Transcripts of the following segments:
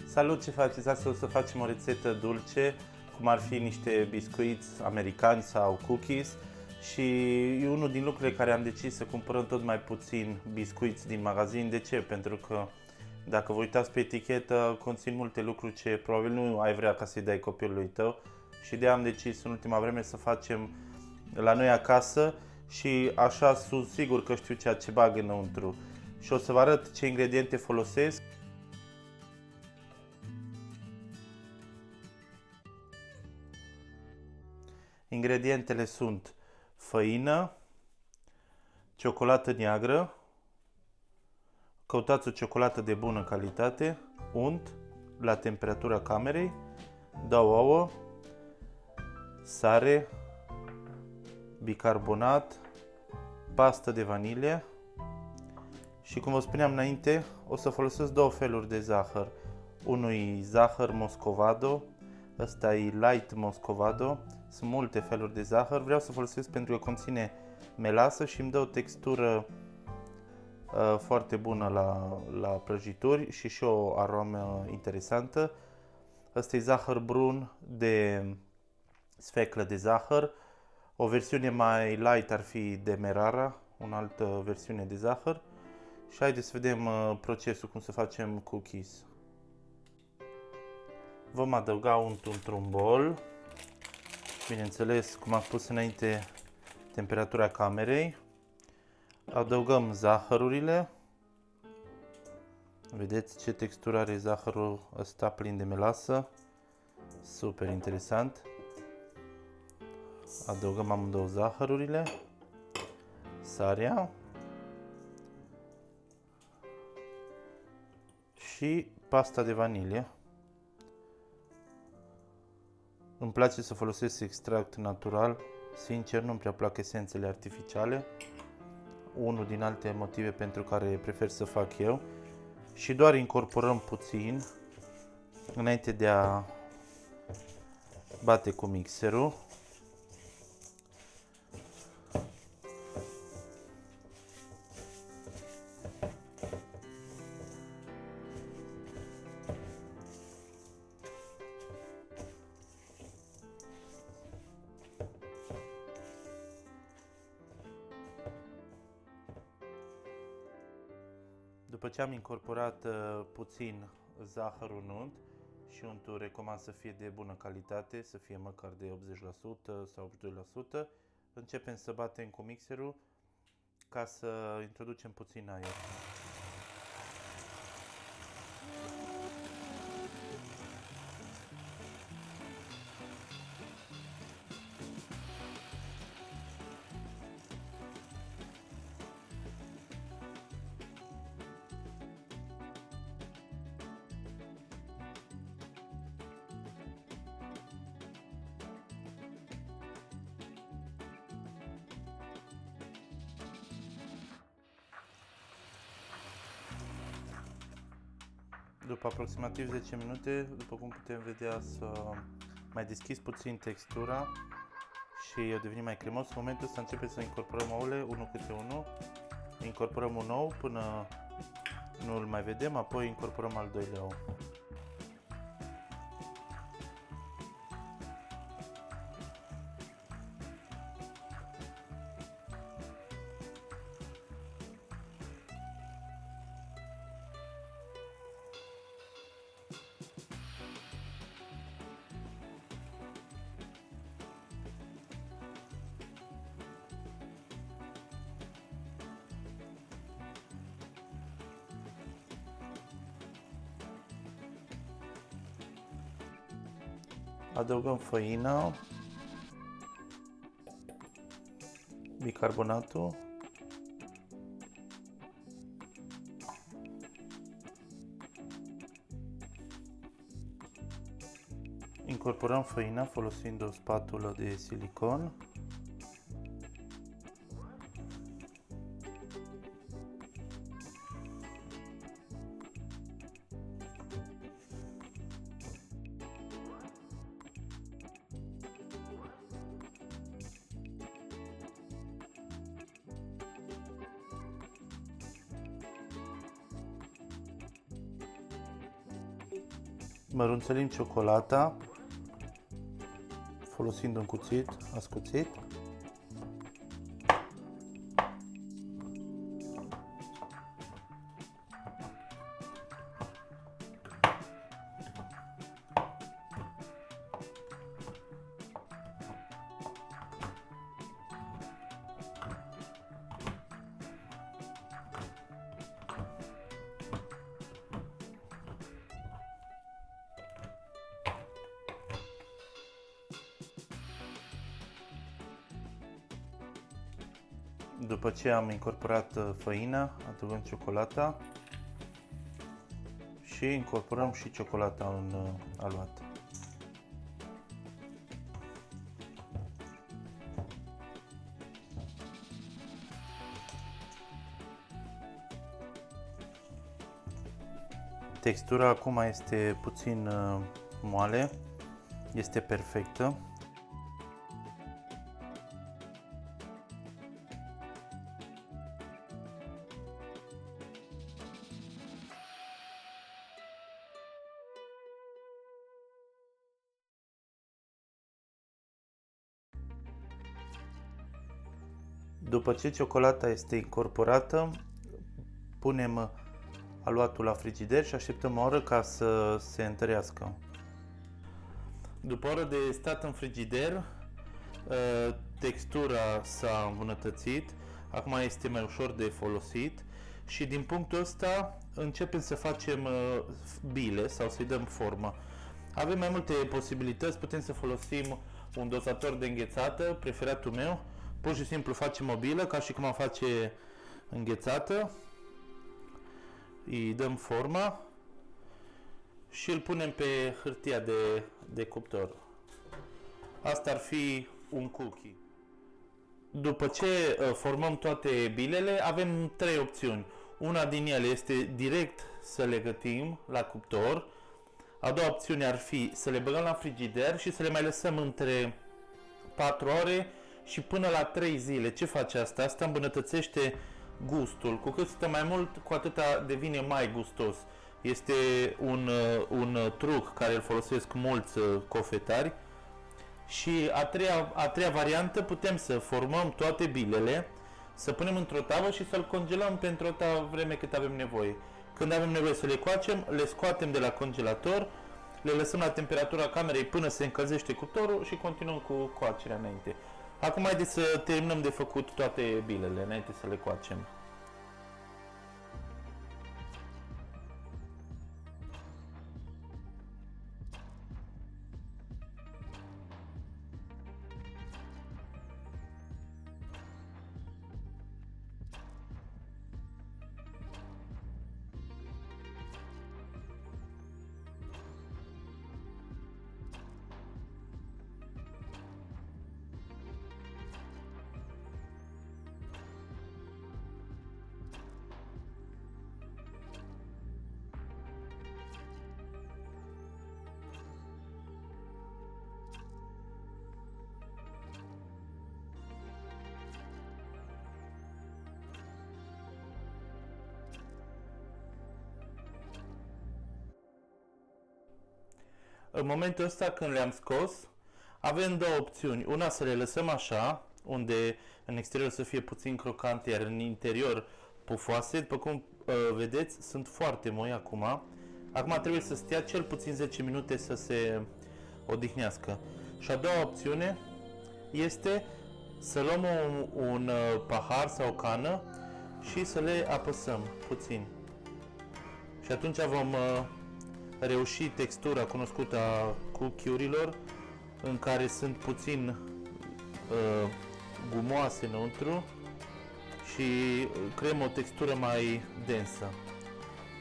Salut, ce faceți? Astăzi o să facem o rețetă dulce, cum ar fi niște biscuiți americani sau cookies. Și e unul din lucrurile care am decis să cumpărăm tot mai puțin biscuiți din magazin. De ce? Pentru că dacă vă uitați pe etichetă, conțin multe lucruri ce probabil nu ai vrea ca să-i dai copilului tău. Și de am decis în ultima vreme să facem la noi acasă și așa sunt sigur că știu ceea ce bag înăuntru. Și o să vă arăt ce ingrediente folosesc. Ingredientele sunt făină, ciocolată neagră, căutați o ciocolată de bună calitate, unt la temperatura camerei, 2 ouă, sare, bicarbonat, pastă de vanilie și, cum vă spuneam înainte, o să folosesc două feluri de zahăr. Unul e zahăr moscovado, ăsta e light moscovado. Sunt multe feluri de zahăr, vreau să folosesc pentru că conține melasă și îmi dă o textură foarte bună la prăjituri și o aromă interesantă. Ăsta e zahăr brun de sfeclă de zahăr. O versiune mai light ar fi demerara, o altă versiune de zahăr. Și haideți să vedem procesul, cum să facem cookies. Vom adăuga untul într-un bol. Bineînțeles, cum am spus înainte, temperatura camerei. Adăugăm zahărurile. Vedeți ce textură are zahărul ăsta plin de melasă. Super interesant. Adăugăm amândouă zahărurile. Sarea. Și pasta de vanilie. Îmi place să folosesc extract natural. Sincer, nu-mi prea plac esențele artificiale. Unul din alte motive pentru care prefer să fac eu. Și doar incorporăm puțin înainte de a bate cu mixerul. După ce am incorporat puțin zahărul în unt, și untul recomand să fie de bună calitate, să fie măcar de 80% sau 82%, începem să batem cu mixerul ca să introducem puțin aer. După aproximativ 10 minute, după cum putem vedea, să mai deschis puțin textura și a devenit mai cremos. În momentul ăsta începem să incorporăm ouăle, unul câte unul. Incorporăm un ou până nu îl mai vedem, apoi incorporăm al doilea ou. Adăugăm făina, bicarbonatul, incorporăm făina folosind o spatulă de silicon. Mărunțălim ciocolata folosind un cuțit ascuțit. După ce am incorporat făina, adăugăm ciocolata și incorporăm și ciocolata în aluat. Textura acum este puțin moale, este perfectă. După ce ciocolata este incorporată, punem aluatul la frigider și așteptăm o oră ca să se întărească. După o oră de stat în frigider, textura s-a îmbunătățit, acum este mai ușor de folosit și din punctul ăsta începem să facem bile sau să-i dăm formă. Avem mai multe posibilități, putem să folosim un dozator de înghețată, preferatul meu. Pur și simplu facem o bilă, ca și cum am face înghețată, îi dăm forma și îl punem pe hârtia de cuptor. Asta ar fi un cookie. După ce formăm toate bilele, avem trei opțiuni. Una din ele este direct să le gătim la cuptor. A doua opțiune ar fi să le băgăm la frigider și să le mai lăsăm între 4 ore și până la 3 zile. Ce face asta? Asta îmbunătățește gustul. Cu cât stă mai mult, cu atâta devine mai gustos. Este un truc care îl folosesc mulți cofetari. Și a treia variantă, putem să formăm toate bilele, să punem într-o tavă și să-l congelăm pentru o vreme cât avem nevoie. Când avem nevoie să le coacem, le scoatem de la congelator, le lăsăm la temperatura camerei până se încălzește cuptorul și continuăm cu coacerea înainte. Acum haideți să terminăm de făcut toate bilele înainte să le coacem. În momentul ăsta, când le-am scos, avem două opțiuni. Una, să le lăsăm așa, unde în exterior să fie puțin crocante, iar în interior pufoase. După cum vedeți, sunt foarte moi acum. Acum trebuie să stea cel puțin 10 minute să se odihnească. Și a doua opțiune este să luăm un pahar sau o cană și să le apăsăm puțin. Și atunci vom reuși textura cunoscută a cookie-urilor, în care sunt puțin gumoase înăuntru și creăm o textură mai densă.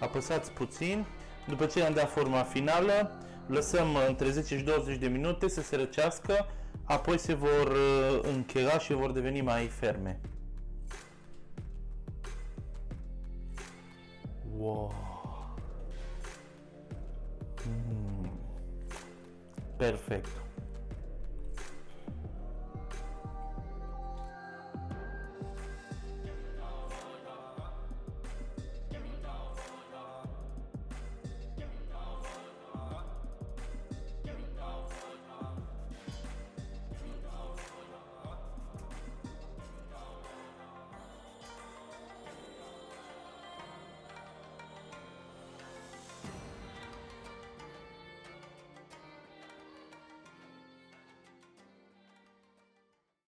Apăsați puțin, după ce am dat forma finală, lăsăm între 10 și 20 de minute să se răcească, apoi se vor încheia și vor deveni mai ferme. Wow! Perfect!